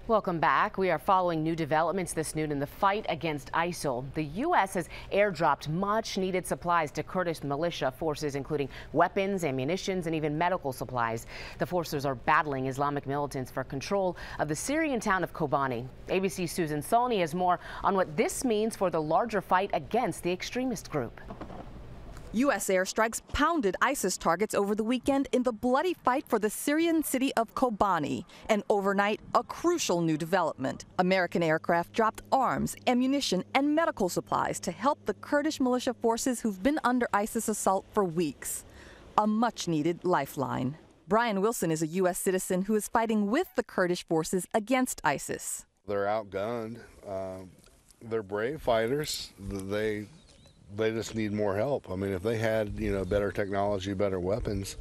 Welcome back. We are following new developments this noon in the fight against ISIL. The U.S. has airdropped much needed supplies to Kurdish militia forces, including weapons, ammunition, and even medical supplies. The forces are battling Islamic militants for control of the Syrian town of Kobani. ABC's Susan Salney has more on what this means for the larger fight against the extremist group. U.S. airstrikes pounded ISIS targets over the weekend in the bloody fight for the Syrian city of Kobani. And overnight, a crucial new development. American aircraft dropped arms, ammunition, and medical supplies to help the Kurdish militia forces who've been under ISIS assault for weeks. A much-needed lifeline. Brian Wilson is a U.S. citizen who is fighting with the Kurdish forces against ISIS. They're outgunned. They're brave fighters. They just need more help. I mean, if they had, better technology, better weapons,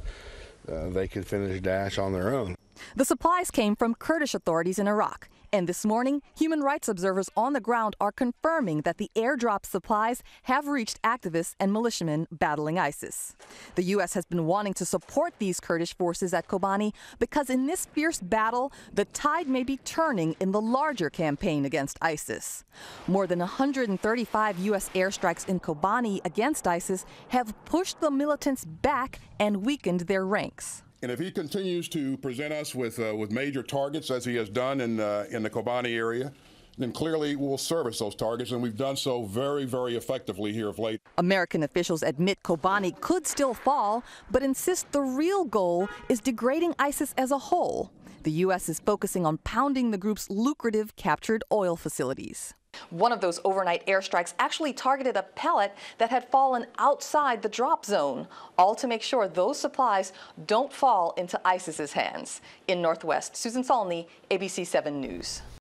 they could finish Daesh on their own. The supplies came from Kurdish authorities in Iraq. And this morning, human rights observers on the ground are confirming that the airdrop supplies have reached activists and militiamen battling ISIS. The U.S. has been wanting to support these Kurdish forces at Kobani because in this fierce battle, the tide may be turning in the larger campaign against ISIS. More than 135 U.S. airstrikes in Kobani against ISIS have pushed the militants back and weakened their ranks. And if he continues to present us with major targets, as he has done in the Kobani area, then clearly we'll service those targets, and we've done so very, very effectively here of late. American officials admit Kobani could still fall, but insist the real goal is degrading ISIS as a whole. The U.S. is focusing on pounding the group's lucrative captured oil facilities. One of those overnight airstrikes actually targeted a pellet that had fallen outside the drop zone, all to make sure those supplies don't fall into ISIS's hands. In Northwest, Susan Salney, ABC 7 News.